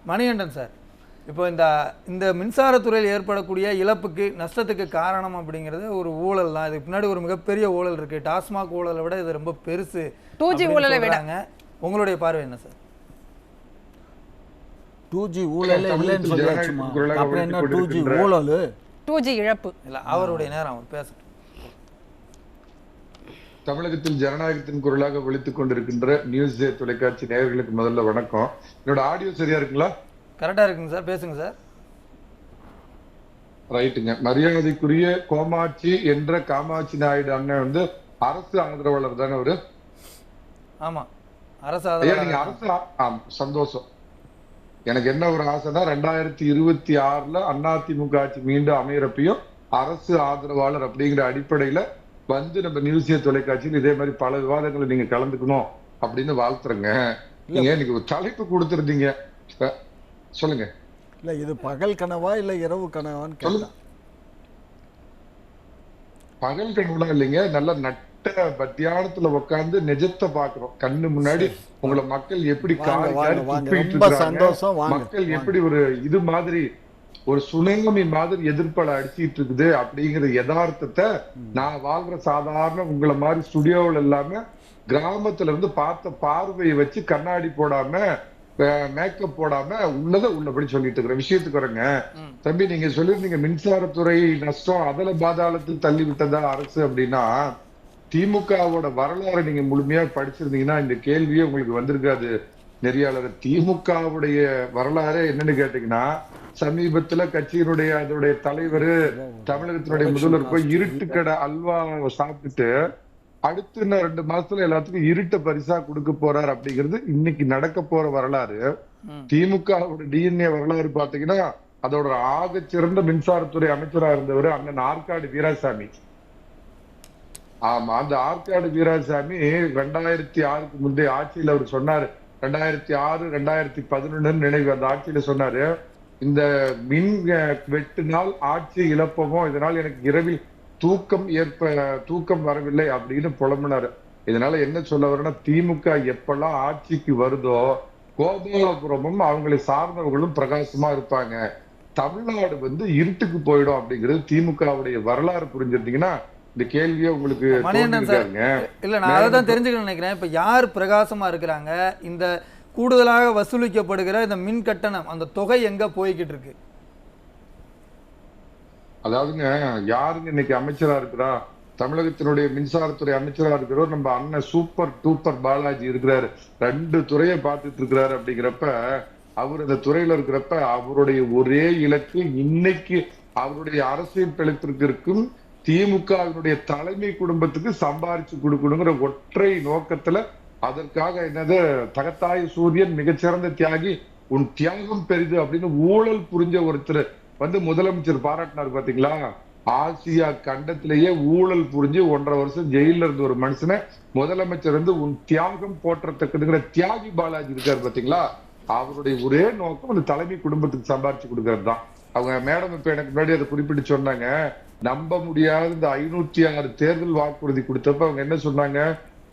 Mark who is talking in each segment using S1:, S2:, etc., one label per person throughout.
S1: Manikandan sir, இப்போ இந்த மின்சாரத்துறையில் ஏற்படக்கூடிய இழப்புக்கு நஷ்டத்துக்கு காரணம் அப்படிங்கிறது ஒரு ஊழல் தான். இதுக்கு பின்னாடி ஒரு மிகப்பெரிய ஊழல் இருக்கு. டாஸ்மாக் ஊழலை விட இது ரொம்ப பெருசு.
S2: 2G ஊழலை விட
S1: உங்களுடைய பார்வை என்ன சார்?
S3: 2G ஊழல் இல்லைன்னு சொல்லியாச்சுமா, அப்புறம் என்ன 2G ஊழல்?
S2: 2G இழப்பு
S1: இல்லை, அவருடைய நேரம் அவர் பேசட்டும்.
S4: தமிழகத்தில் ஜனநாயகத்தின் குரலாக ஒலித்துக் கொண்டிருக்கின்ற நியூஸ் டே தொலைக்காட்சி நேயர்களுக்கு முதல்ல வணக்கம். என்னோட ஆடியோ சரியா இருக்குங்களா?
S1: கரெக்டா இருக்குங்க சார், பேசுங்க சார்.
S4: ரைட்டுங்க. மரியாதைக்குரிய கோமாட்சி என்ற காமாட்சி நாயுடு அண்ணன் வந்து அரசு ஆதரவாளர் தானே அவரு?
S1: ஆமா, அரசு
S4: நீங்க அரசு சந்தோஷம். எனக்கு என்ன ஒரு ஆசைன்னா 2026 அதிமுக ஆட்சி மீண்டும் அமையறப்பையும் அரசு ஆதரவாளர் அப்படிங்கிற அடிப்படையில வந்து நம்ம நியூஸ் டே தொலைக்காட்சியில் இதே மாதிரி பல விவாதங்களை நீங்க கலந்துக்கணும் அப்படின்னு வாழ்த்துறேங்க. நீங்க இன்னைக்கு ஒரு தலைப்பு கொடுத்துருந்தீங்க, சொல்லுங்க.
S3: இல்ல இது பகல் கனவா இல்ல இரவு கனவான்னு கேட்டா?
S4: பகல் கனவுலாம் இல்லைங்க, நல்ல நட்ட மத்தியானத்துல உட்கார்ந்து நிஜத்தை பாக்குறோம் கண்ணு முன்னாடி. உங்களை மக்கள் எப்படி மக்கள் எப்படி ஒரு இது மாதிரி ஒரு சுனாமி மாதிரி எதிர்ப்பலை அடிச்சிட்டு இருக்குது அப்படிங்கிற யதார்த்தத்தை நான் வாழ்ற சாதாரண உங்களை மாதிரி ஸ்டுடியோவில் இல்லாம கிராமத்துல இருந்து பார்த்த பார்வையை வச்சு கண்ணாடி போடாம மேக்கப் போடாம உள்ளதை உள்ளபடி சொல்லிட்டு இருக்கிற விஷயத்துக்கு வரங்க. தம்பி, நீங்க சொல்லிருந்தீங்க மின்சாரத்துறை நஷ்டம் அதல பாதாளத்தில் தள்ளி விட்டதா அரசு அப்படின்னா, திமுகவோட வரலாறு நீங்க முழுமையா படிச்சிருந்தீங்கன்னா இந்த கேள்வியே உங்களுக்கு வந்திருக்காது நெறியாளர். திமுகவுடைய வரலாறு என்னன்னு கேட்டீங்கன்னா, சமீபத்துல கட்சியினுடைய அதோடைய தலைவர் தமிழகத்தினுடைய முதல்வர் போய் இருட்டுக்கடை அல்வா சாப்பிட்டுட்டு அடுத்து 2 மாசத்துல எல்லாத்துக்கும் இருட்ட பரிசா கொடுக்க போறாரு அப்படிங்கிறது இன்னைக்கு நடக்க போற வரலாறு. திமுகவோட டிஎன்ஏ வரலாறு பாத்தீங்கன்னா, அதோட ஆக சிறந்த மின்சாரத்துறை அமைச்சரா இருந்தவர் அண்ணன் ஆற்காடு வீராசாமி. ஆமா, அந்த ஆற்காடு வீராசாமி 2006க்கு முந்தைய ஆட்சியில் அவர் சொன்னாரு, 2006 2011 நினைவு அந்த ஆட்சியில சொன்னாரு, இந்த மின் வெட்டினால் ஆட்சி இழப்பமோ, இதனால் எனக்கு இரவில் தூக்கம் வரவில்லை அப்படின்னு புலம்பினாரு. இதனால என்ன சொல்ல வரேன்னா, திமுக எப்பெல்லாம் ஆட்சிக்கு வருதோ கோபாலபுரமும் அவங்களை சார்ந்தவர்களும் பிரகாசமா இருப்பாங்க. தமிழ்நாடு வந்து இருட்டுக்கு போயிடும் அப்படிங்கிறது திமுகவுடைய வரலாறு புரிஞ்சிருந்தீங்கன்னா இந்த கேள்வியே உங்களுக்கு
S1: இல்ல. நான் அதான் தெரிஞ்சுக்கணும்னு நினைக்கிறேன். இப்ப யார் பிரகாசமா இருக்கிறாங்க? இந்த கூடுதலாக வசூலிக்கப்படுகிற இந்த மின் கட்டணம் அந்த தொகை எங்க போய்கிட்டு இருக்கு?
S4: அதாவதுங்க, யாருங்க இன்னைக்கு அமைச்சரா இருக்கிறா? தமிழகத்தினுடைய மின்சாரத்துறை அமைச்சரா இருக்கிறவர் நம்ம அண்ணன் சூப்பர் டூப்பர் பாலாஜி இருக்கிறாரு. 2 துறையை பார்த்துட்டு இருக்கிறாரு. அப்படிங்கிறப்ப அவர் அந்த துறையில இருக்கிறப்ப அவருடைய ஒரே இலக்கு இன்னைக்கு அவருடைய அரசியல் பிழைப்பிற்கும் திமுகவினுடைய தலைமை குடும்பத்துக்கு சம்பாரிச்சு கொடுக்கணுங்கிற ஒற்றை நோக்கத்துல, அதற்காக என்னது தகத்தாய் சூரியன் மிகச்சிறந்த தியாகி, உன் தியாகம் பெரிது அப்படின்னு ஊழல் புரிஞ்ச ஒருத்தர் வந்து முதலமைச்சர் பாராட்டினார் பாத்தீங்களா? ஆசியா கண்டத்திலேயே ஊழல் புரிஞ்சு 1.5 வருஷம் ஜெயில இருந்த ஒரு மனுஷனை முதலமைச்சர் வந்து உன் தியாகம் போற்றத்தக்கதுங்கிற தியாகி பாலாஜி இருக்காரு பாத்தீங்களா? அவருடைய ஒரே நோக்கம் அந்த தலைமை குடும்பத்துக்கு சம்பாரிச்சு கொடுக்கறது தான். அவங்க மேடம் இப்ப எனக்கு முன்னாடி அதை குறிப்பிட்டு சொன்னாங்க, நம்ப முடியாத இந்த 506 தேர்தல் வாக்குறுதி கொடுத்தப்ப அவங்க என்ன சொன்னாங்க,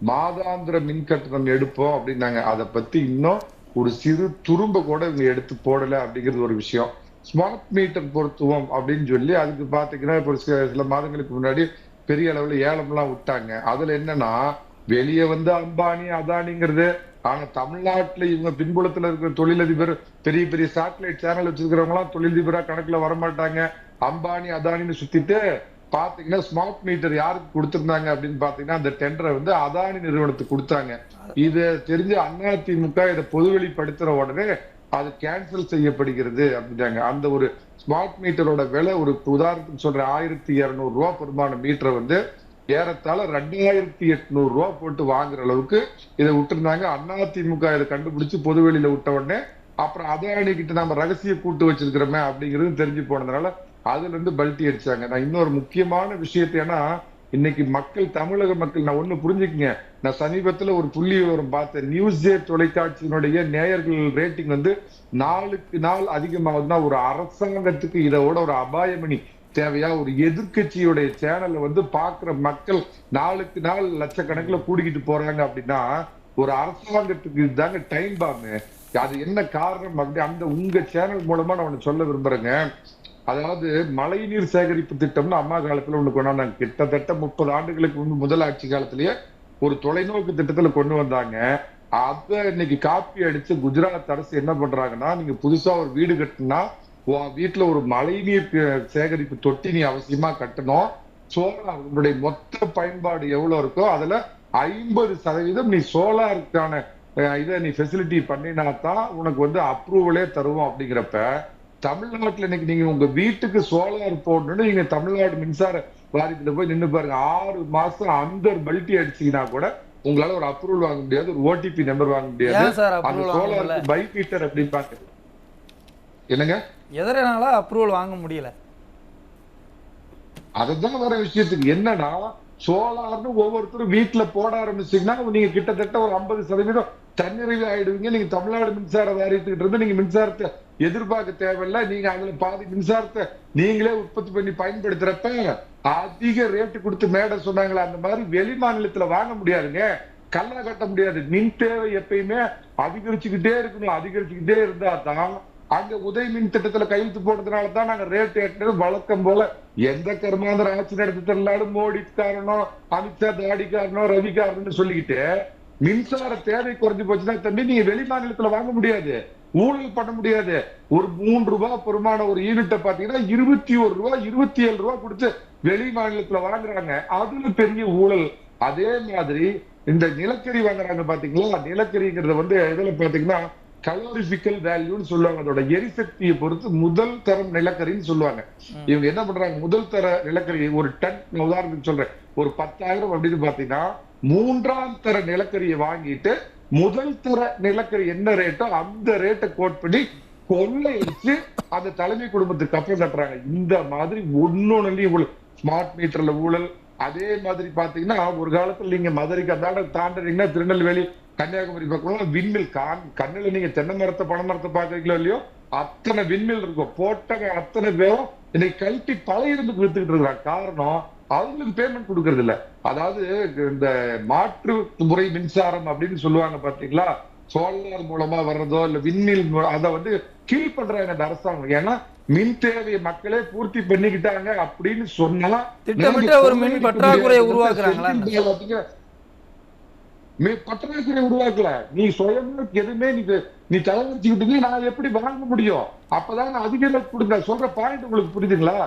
S4: மாதாந்திர மின் கட்டணம் எடுப்போம் அப்படின்னாங்க. அதை பத்தி இன்னும் ஒரு சிறு துரும்ப கூட இவங்க எடுத்து போடல அப்படிங்கிறது ஒரு விஷயம். ஸ்மார்ட் மீட்டர் பொருத்துவோம் அப்படின்னு சொல்லி அதுக்கு பாத்தீங்கன்னா இப்ப சில மாதங்களுக்கு முன்னாடி பெரிய அளவுல ஏலம் எல்லாம் விட்டாங்க. அதுல என்னன்னா, வெளியே வந்து அம்பானி அதானிங்கிறது, ஆனா தமிழ்நாட்டுல இவங்க பின்புலத்துல இருக்கிற தொழிலதிபர் பெரிய பெரிய சேட்டலைட் சேனல் வச்சிருக்கிறவங்க எல்லாம் தொழிலதிபரா கணக்குல வரமாட்டாங்க. அம்பானி அதானின்னு சுத்திட்டு பாத்தீங்கன்னா ஸ்மார்ட் மீட்டர் யாருக்கு கொடுத்திருந்தாங்க அப்படின்னு பாத்தீங்கன்னா அந்த டெண்டரை வந்து அதானி நிறுவனத்துக்கு கொடுத்தாங்க. இதை தெரிஞ்சு அதிமுக இதை பொதுவெளிப்படுத்துற உடனே அது கேன்சல் செய்யப்படுகிறது அப்படின்றாங்க. அந்த ஒரு ஸ்மார்ட் மீட்டரோட விலை ஒரு உதாரணத்துக்கு சொல்ற 1200 ரூபாய் பெருமான மீட்டரை வந்து ஏறத்தாழ 2800 ரூபாய் போட்டு வாங்குற அளவுக்கு இதை விட்டுருந்தாங்க. அதிமுக இதை கண்டுபிடிச்சு பொதுவெளியில விட்ட உடனே அப்புறம் அதானி கிட்ட நம்ம ரகசிய கூட்டு வச்சிருக்கிறோமே அப்படிங்கிறது தெரிஞ்சு போனதுனால அதுல இருந்து பல்ட்டி அடிச்சாங்க. நான் இன்னொரு முக்கியமான விஷயத்தை, ஏன்னா இன்னைக்கு மக்கள், தமிழக மக்கள், நான் ஒண்ணு புரிஞ்சுக்கங்க, நான் சமீபத்துல ஒரு புள்ளி விவரம் பார்த்தேன். நியூஸ் டே தொலைக்காட்சியினுடைய நேயர்கள் ரேட்டிங் வந்து நாளுக்கு நாள் அதிகமாகுதுன்னா ஒரு அரசாங்கத்துக்கு இதோட ஒரு அபாயமணி தேவையா? ஒரு எதிர்கட்சியுடைய சேனல்ல வந்து பாக்குற மக்கள் நாளுக்கு நாள் லட்சக்கணக்கில் கூடிக்கிட்டு போறாங்க அப்படின்னா ஒரு அரசாங்கத்துக்கு இதுதாங்க டைம் பாம்பு. அது என்ன காரணம் அப்படி அந்த உங்க சேனல் மூலமா நான் ஒண்ணு சொல்ல விரும்புறேங்க. அதாவது மழைநீர் சேகரிப்பு திட்டம்னு அம்மா காலத்துல ஒண்ணு கொண்டாந்தாங்க. கிட்டத்தட்ட 30 ஆண்டுகளுக்கு முன்பு முதல் ஆட்சி காலத்திலேயே ஒரு தொலைநோக்கு திட்டத்துல கொண்டு வந்தாங்க. அத இன்னைக்கு காப்பி அடிச்சு குஜராத் அரசு என்ன பண்றாங்கன்னா, நீங்க புதுசா ஒரு வீடு கட்டினா வீட்டுல ஒரு மழைநீர் சேகரிப்பு தொட்டி நீ அவசியமா கட்டணும். சோலார் உன்னுடைய மொத்த பயன்பாடு எவ்வளவு இருக்கோ அதுல 50% நீ சோலாருக்கான இதை நீ ஃபெசிலிட்டி பண்ணினா தான் உனக்கு வந்து அப்ரூவலே தருவோம். அப்படிங்கிறப்ப தமிழ்நாட்டுல இன்னைக்கு நீங்க உங்க வீட்டுக்கு சோலார் போடணும்னு நீங்க தமிழ்நாடு மின்சார வாரியத்துல போய் நின்று பாருங்க. 6 மாசம் அந்த பல்ட்டி அடிச்சீங்கன்னா கூட உங்களால ஒரு அப்ரூவல் வாங்க முடியாது, ஒரு ஓடிபி நம்பர் வாங்க முடியாது. அந்த சோலாருக்கு பை மீட்டர் அப்படின்னு பாக்குறது என்னங்க,
S1: எதனால அப்ரூவல் வாங்க முடியல?
S4: அதுதான் வர விஷயத்துக்கு என்னன்னா, சோலார்னு ஒவ்வொருத்தரும் வீட்டுல போட ஆரம்பிச்சீங்கன்னா நீங்க கிட்டத்தட்ட ஒரு 50% தன்னிறைவு ஆயிடுவீங்க. நீங்க தமிழ்நாடு மின்சார வாரியத்துக்கிட்ட இருந்து நீங்க மின்சாரத்தை எதிர்பார்க்க தேவையில்லை. நீங்க அதுல பாதி மின்சாரத்தை நீங்களே உற்பத்தி பண்ணி பயன்படுத்துறப்ப அதிக ரேட்டு கொடுத்து மேட சொன்னாங்களே அந்த மாதிரி வெளி மாநிலத்துல வாங்க முடியாதுங்க, கல்லா கட்ட முடியாது. மின் தேவை எப்பயுமே அதிகரிச்சுக்கிட்டே இருக்கணும். அதிகரிச்சுக்கிட்டே இருந்தா தான் அங்க உதய மின் திட்டத்துல கையெழுத்து போடுறதுனால தான் நாங்க ரேட் ஏற்றது. வழக்கம் போல எந்த கர்மாந்திர ஆட்சி நடத்தி தரலாலும் மோடி காரணம், அமித்ஷா தாடி காரணம், ரவி காரணம்னு சொல்லிக்கிட்டு மின்சார தேவை குறைஞ்சு போச்சுன்னா தம்பி நீங்க வெளி மாநிலத்துல வாங்க முடியாது, ஊழல் பண்ண முடியாது. ஒரு 3 ரூபாய் பெருமான ஒரு யூனிட்டை பாத்தீங்கன்னா 21 ரூபாய் 27 ரூபாய் கொடுத்து வெளி மாநிலத்துல வாங்குறாங்க. அதுல பெரிய ஊழல். அதே மாதிரி இந்த நிலக்கரி வாங்குறாங்க பாத்தீங்களா, நிலக்கரிங்கிறத வந்து இதுல பாத்தீங்கன்னா கலோரிபிக்கல் வேல்யூன்னு சொல்லுவாங்க. அதோட எரிசக்தியை பொறுத்து முதல் தரம் நிலக்கரின்னு சொல்லுவாங்க. இவங்க என்ன பண்றாங்க, முதல் தர நிலக்கரி ஒரு டன், உதாரணத்துக்கு சொல்றேன், ஒரு 10,000 அப்படின்னு பாத்தீங்கன்னா 3ஆம் தர நிலக்கரியை வாங்கிட்டு முதல் தர நிலக்கரி என்ன ரேட்டோ அந்த ரேட்டை கோட் பண்ணி கொள்ளையடிச்சு அந்த தலைமை குடும்பத்துக்கு கப்பல் கட்டுறாங்க. இந்த மாதிரி ஒன்னொன்னுலயும் ஊழல், ஸ்மார்ட் மீட்டர்ல ஊழல். அதே மாதிரி பாத்தீங்கன்னா ஒரு காலத்துல நீங்க மதுரைக்கு அந்த தாண்டினீங்கன்னா திருநெல்வேலி கன்னியாகுமரி பக்கம் விண்மில் கண்ணுல நீங்க தென்னை மரத்தை பனை மரத்தை பாக்குறீங்களோ இல்லையோ அத்தனை விண்மில் இருக்கும். போட்டவங்க அத்தனை பேரும் இன்னைக்கு கழட்டி பழைய இருந்துக்கு வித்துக்கிட்டு இருக்கிறாங்க. காரணம் அவங்களுக்கு பேமெண்ட் கொடுக்கறது இல்ல. அதாவது இந்த மாற்று முறை மின்சாரம் அப்படின்னு சொல்லுவாங்க பாத்தீங்களா, சோலார் மூலமா வர்றதோ இல்ல விண்மில் அதை வந்து கீழ் பண்றாங்க இந்த அரசாங்கம். ஏன்னா மின் தேவையை மக்களே பூர்த்தி பண்ணிக்கிட்டாங்க அப்படின்னு சொன்னா
S1: திட்டமிட்ட ஒரு மின் பற்றாக்குறையை உருவாக்குறாங்களா?
S4: பற்றாக்குறை உருவாக்கல, நீ சுயமா எதுவுமே நீ தலைவரிச்சுக்கிட்டு நான் எப்படி வாங்க முடியும்? அப்பதான் அதிக ரேட் கொடுங்க. சொல்ற பாயிண்ட் உங்களுக்கு புரியுதுங்களா?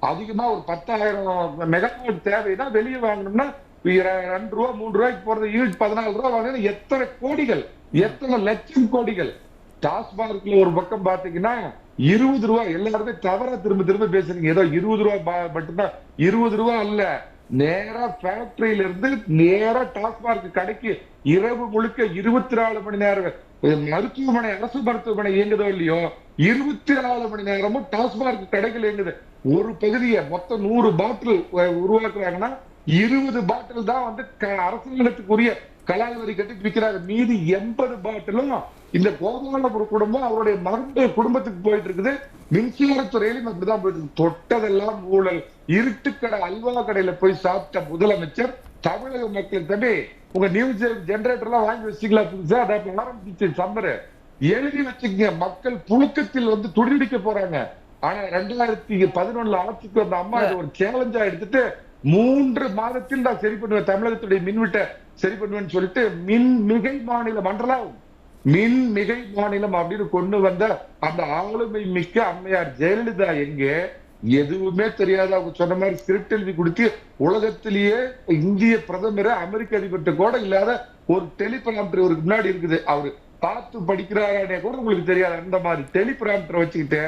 S4: அதிகமா ஒரு 10,000 மெகாவாட் தேவைன்னா வெளியே வாங்கணும்னா 2 ரூபா 3 ரூபாய்க்கு போறது யூனிட் 14 ரூபாய் வாங்கினா எத்தனை கோடிகள், எத்தனை லட்சம் கோடிகள். டாஸ்மார்க்ல ஒரு பக்கம் பாத்தீங்கன்னா 20 ரூபாய். எல்லாருமே தவறா திரும்ப திரும்ப பேசுறீங்க. ஏதோ 20 ரூபாய் மட்டும்தான், 20 ரூபாய் அல்ல. நேரா ஃபேக்டரியில இருந்து நேரா டாஸ்மார்க் கடைக்கு இரவு முழுக்க 24 மணி நேரம் மருத்துவமனை, அரசு மருத்துவமனை இயங்குதோ இல்லையோ 24 மணி நேரமும் டாஸ்மார்க் கடைகள் இயங்குது. ஒரு பகுதியை மொத்தம் 100 பாட்டில் உருவாக்குறாங்கன்னா 20 பாட்டில் தான் வந்து அரசாங்கத்துக்குரிய கலால் வரி கட்டி விற்கிறாங்க. மீதி 80 பாட்டிலும் இந்த கோபாலபுரம் குடும்பம் அவருடைய மகனுடைய குடும்பத்துக்கு போயிட்டு இருக்குது. மின்சாரத்துறையிலும் அப்படிதான் போயிட்டு இருக்கு. தொட்டதெல்லாம் ஊழல். இருட்டுக்கடை அல்வா கடையில போய் சாப்பிட்ட முதலமைச்சர் தமிழக மக்களுக்கு தம்பி உங்க நியூஸ் ஜெனரேட்டர் எல்லாம் வாங்கி வச்சுக்கலாம் புதுசா, அதை ஆரம்பிச்சு சம்மரு எழுதி வச்சுக்கங்க. மக்கள் புழுக்கத்தில் வந்து துடிக்க போறாங்க. ஆனா 2011 ஆட்சிக்கு வந்த அம்மா இது ஒரு சேலஞ்சா எடுத்துட்டு 3 மாதத்தில் நான் சரி பண்ணுவேன், தமிழகத்துடைய மின்வெட்டை சரி பண்ணுவேன்னு சொல்லிட்டு மின் மிகை மாநிலம் மண்டலம், மின் மிகை மாநிலம் அப்படின்னு கொண்டு வந்த அந்த ஆளுமை மிக்க அம்மையார் ஜெயலலிதா எங்கே? எதுவுமே தெரியாது. அவங்க சொன்ன மாதிரி ஸ்கிரிப்ட் எழுதி கொடுத்து உலகத்திலேயே இந்திய பிரதமர் அமெரிக்க அதிபர்கிட்ட கூட இல்லாத ஒரு டெலிபிராம்டர் இவருக்கு முன்னாடி இருக்குது. அவரு பார்த்து படிக்கிறாரே கூட உங்களுக்கு தெரியாது. அந்த மாதிரி டெலிபிராம்டர் வச்சுக்கிட்டு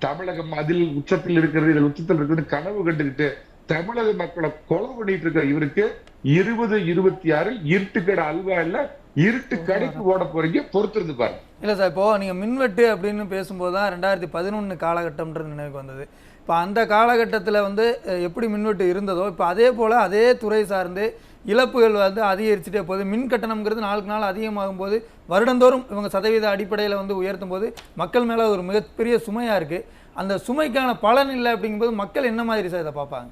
S4: தமிழகம் அதில் உச்சத்தில் இருக்கிறது, இதில் உச்சத்தில் இருக்குது கனவு கண்டுகிட்டு தமிழக மக்களை கொலை பண்ணிட்டு இருக்க இவருக்கு 2026 இருட்டுக்கடை அல்வா இல்ல இருட்டு கடைக்கு ஓட போறீங்க, பொறுத்திருந்து பாருங்க.
S1: இல்ல சார், இப்போ நீங்க மின்வெட்டு அப்படின்னு பேசும்போது தான் 2011 காலகட்டம்ன்றது நினைவுக்கு வந்தது. இப்போ அந்த காலகட்டத்தில் வந்து எப்படி மின்வெட்டு இருந்ததோ இப்போ அதே போல் அதே துறை சார்ந்து இழப்புகள் வந்து அதிகரிச்சுட்டே போகுது. மின் கட்டணம்ங்கிறது நாளுக்கு நாள் அதிகமாகும் போது வருடந்தோறும் இவங்க சதவீத அடிப்படையில் வந்து உயர்த்தும் போது மக்கள் மேலே ஒரு மிகப்பெரிய சுமையாக இருக்குது. அந்த சுமைக்கான பலன் இல்லை அப்படிங்கும்போது மக்கள் என்ன மாதிரி சார் இதை பார்ப்பாங்க?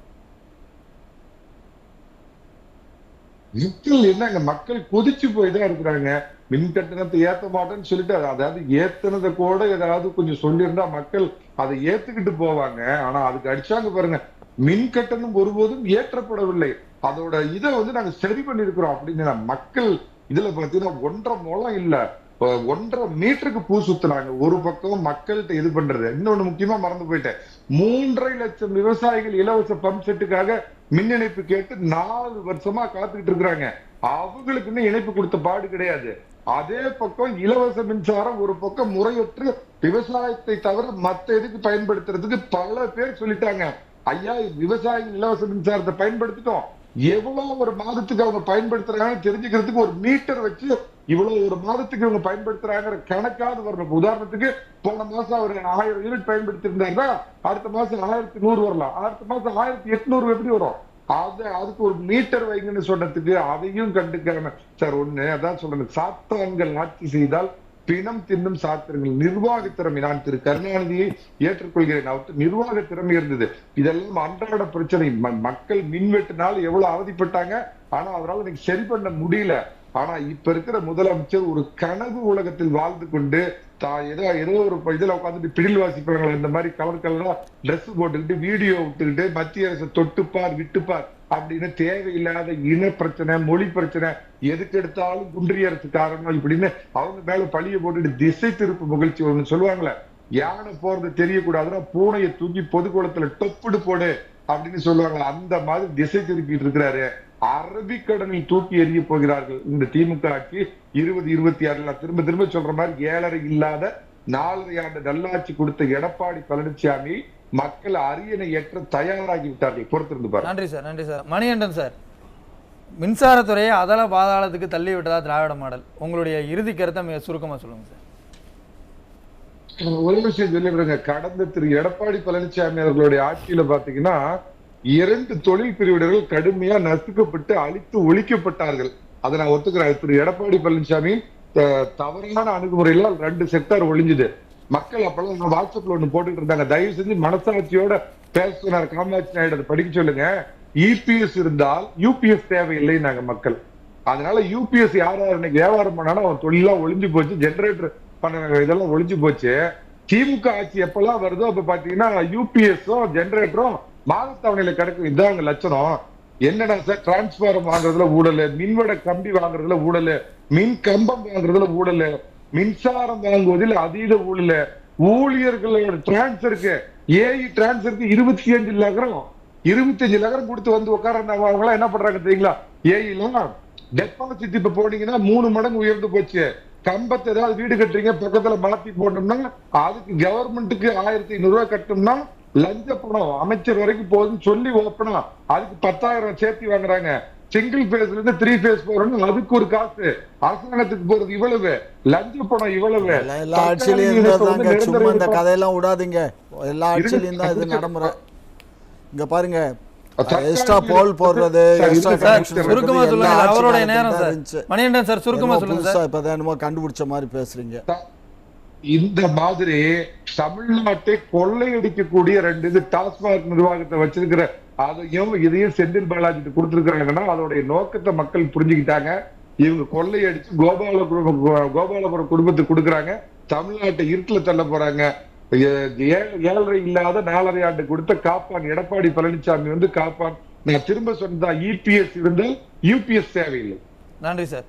S4: மக்கள் என்னங்க, மக்கள் கொதிச்சு போய் தான் இருக்கிறாங்க. மின் கட்டணத்தை ஏத்த மாட்டேன்னு சொல்லிட்டு அதாவது ஏத்துனதை கூட ஏதாவது கொஞ்சம் சொல்லியிருந்தா மக்கள் அதை ஏத்துக்கிட்டு போவாங்க. ஆனா அதுக்கு அடிச்சாங்க பாருங்க, மின் கட்டணம் ஒருபோதும் ஏற்றப்படவில்லை, அதோட இதை வந்து நாங்க சரி பண்ணிருக்கிறோம் அப்படின்னு மக்கள் இதுல பாத்தீங்கன்னா 1.5 முழம் இல்ல 1.5 மீட்டருக்கு பூ சுத்துனாங்க. ஒரு பக்கம் மக்கள்கிட்ட இது பண்றது. இன்னொன்னு முக்கியமா மறந்து போயிட்டேன், 3.5 லட்சம் விவசாயிகள் இலவச பம்ப் செட்டுக்காக மின் இணைப்பு கேட்டு 4 வருஷமா காத்துக்கிட்டு இருக்கிறாங்க. அவங்களுக்கு இன்னும் இணைப்பு கொடுத்த பாடு கிடையாது. அதே பக்கம் இலவச மின்சாரம் ஒரு பக்கம் முறையற்று விவசாயத்தை தவிர மத்த எதுக்கு பயன்படுத்துறதுக்கு பல பேர் சொல்லிட்டாங்க. ஐயா, விவசாயிகள் இலவச மின்சாரத்தை பயன்படுத்திட்டோம், எவ்வளவு ஒரு மாதத்துக்கு அவங்க பயன்படுத்துறாங்கன்னு தெரிஞ்சுக்கிறதுக்கு ஒரு மீட்டர் வச்சு இவ்வளவு ஒரு மாதத்துக்கு இவங்க பயன்படுத்துறாங்கிற கணக்காவது வரணும். உதாரணத்துக்கு போன மாசம் அவர் 1000 யூனிட் பயன்படுத்தி இருந்தாருன்னா அடுத்த மாசம் 1100 வரலாம், அடுத்த மாசம் 1800 எப்படி வரும்? அதுக்கு ஒரு மீட்டர் வைங்கன்னு சொன்னதுக்கு அதையும் கண்டுக்காம சார் ஒண்ணு அதான் சொல்றேன், சாத்தான்கள் ஆட்சி செய்தால் பிணம் தின்னும் சாத்திரங்கள். நிர்வாக திறமை, நான் திரு கருணாநிதியை ஏற்றுக்கொள்கிறேன், அவருக்கு நிர்வாக திறமை இருந்தது. இதெல்லாம் அன்றாட பிரச்சனை. மக்கள் மின்வெட்டினால் எவ்வளவு அவதிப்பட்டாங்க, ஆனா அவரால் இன்னைக்கு சரி பண்ண முடியல. ஆனா இப்ப இருக்கிற முதலமைச்சர் ஒரு கனவு உலகத்தில் வாழ்ந்து கொண்டு ஏதோ ஒரு இதுல உட்காந்துட்டு பிடில் வாசிப்பாங்களா இந்த மாதிரி கலர் கலரா ட்ரெஸ் போட்டுக்கிட்டு வீடியோ விட்டுக்கிட்டு மத்திய அரசு தொட்டுப்பார் விட்டுப்பார் அப்படின்னு தேவையில்லாத இன பிரச்சனை, மொழி பிரச்சனை, எதுக்கு எடுத்தாலும் குன்றிய அரசு காரணம் இப்படின்னு அவங்க மேல பழிய போட்டுட்டு திசை திருப்பு முகழ்ச்சி ஒண்ணு சொல்லுவாங்களே, யானை போறது தெரியக்கூடாதுன்னா பூனையை தூக்கி பொதுக்குளத்துல டொப்புடு போடு அப்படின்னு சொல்லுவாங்க. அந்த மாதிரி திசை திருப்பிட்டு இருக்கிறாரு. அரபிக்கடலில் தூக்கி எறிய போகிறார்கள் இந்த திமுக ஆட்சி 2026. திரும்ப திரும்ப சொல்ற மாதிரி 7.5 இல்லாத 4.5 ஆண்டு நல்லாட்சி கொடுத்த எடப்பாடி பழனிசாமி மக்கள் அரியணை ஏற்ற தயாராகி விட்டார்கள். பொறுத்திருந்து பாருங்க.
S1: நன்றி சார், நன்றி சார். மணிகண்டன் சார், மின்சாரத்துறையை அதல பாதாளத்துக்கு தள்ளி விட்டதா திராவிட மாடல், உங்களுடைய இறுதி கருத்தை மிக சுருக்கமா சொல்லுங்க சார்.
S4: ஒரு விஷயம் சொல்லிவிடுங்க, கடந்த திரு எடப்பாடி பழனிசாமி அவர்களுடைய ஆட்சியில பாத்தீங்கன்னா 2 தொழில் பிரிவினர்கள் கடுமையா நசுக்கப்பட்டு அழித்து ஒழிக்கப்பட்டார்கள். அதை நான் ஒத்துக்கிறேன். திரு எடப்பாடி பழனிசாமி தவறான அணுகுமுறையில 2 செக்டர் ஒழிஞ்சுது. மக்கள் அப்பெல்லாம் வாட்ஸ்அப்ல ஒண்ணு போட்டுட்டு இருந்தாங்க, தயவு செஞ்சு மனசாட்சியோட பேசுனார் காமராஜ் நாயுடு, அதை படிக்க சொல்லுங்க. இபிஎஸ் இருந்தால் யூபிஎஸ் தேவையில்லை நாங்க மக்கள். அதனால யூபிஎஸ் யார் இன்னைக்கு வியாபாரம் பண்ணாலும் அவன் தொழிலாம் ஒழிஞ்சு போச்சு, ஜெனரேட்டர் பண்ண இதெல்லாம் ஒழிஞ்சு போச்சு. திமுக ஆட்சி எப்பெல்லாம் வருதோ அப்ப பாத்தீங்கன்னா யூபிஎஸும் ஜெனரேட்டரும் மாதத்தவணையில கிடக்கும். இதாங்க லட்சணம். என்னடா சார், டிரான்ஸ்பாரம் வாங்குறதுல ஊழல், மின்வட கம்பி வாங்குறதுல ஊழல், மின் கம்பம் வாங்குறதுல ஊழல், மின்சாரம் வாங்குவதில் அதீத ஊழல், ஊழியர்களோட டிரான்ஸ்பருக்கு ஏஇ டிரான்ஸ்பருக்கு 25 லட்சம் கொடுத்து வந்து உட்கார்றாங்க. அவங்க என்ன பண்றாங்க தெரியுங்களா, ஏஇல டெபாசிட் இப்ப போனீங்கன்னா 3 மடங்கு உயர்ந்து போச்சு. கம்பத்தை ஏதாவது வீடு கட்டுறீங்க பக்கத்துல மாத்தி போட்டோம்னா அதுக்கு கவர்மெண்ட்டுக்கு 1500 ரூபாய் கட்டணும்னா லஞ்ச பணம் அமைச்சர் வரைக்கும் போகுதுன்னு சொல்லி ஓப்பனா அதுக்கு 10,000 சேர்த்து வாங்குறாங்க. சிங்கிள் பேஸ்ல இருந்து 3 பேஸ் போறோம்னு அதுக்கு ஒரு காசு, அரசாங்கத்துக்கு போறது இவ்வளவு, லஞ்ச பணம் இவ்வளவு.
S3: எல்லா ஆட்சியிலும் இருந்ததாங்க, சும்மா இந்த கதையெல்லாம் விடாதீங்க. எல்லா ஆட்சியிலும் தான் இது நடைமுறை. இங்க பாருங்க, எக்ஸ்ட்ரா போல் போடுறது,
S1: சுருக்கமா சொல்லுங்க, அவரோட நேரம் சார். மணிகண்டன் சார் சுருக்கமா சொல்லுங்க சார்.
S3: இப்பதான் என்னமோ கண்டுபிடிச்ச மாதிரி பேசுறீங்க.
S4: இந்த மாதிரி தமிழ்நாட்டை கொள்ளையடிக்கக்கூடிய 2 இது டாஸ்மாக் நிர்வாகத்தை வச்சிருக்கிற அதையும் இதையும் செந்தில் பாலாஜி கொடுத்திருக்கிறாங்கன்னா அதோடைய நோக்கத்தை மக்கள் புரிஞ்சுக்கிட்டாங்க. இவங்க கொள்ளையடிச்சு கோபாலபுரம் குடும்பத்துக்கு கொடுக்குறாங்க, தமிழ்நாட்டை இருட்டுல தள்ள போறாங்க. 7.5 இல்லாத 4.5 ஆண்டு கொடுத்த காப்பான் எடப்பாடி பழனிசாமி வந்து காப்பான். நான் திரும்ப சொன்னதா, இபிஎஸ் இருந்தால் யூபிஎஸ் தேவையில்லை.
S1: நன்றி சார்.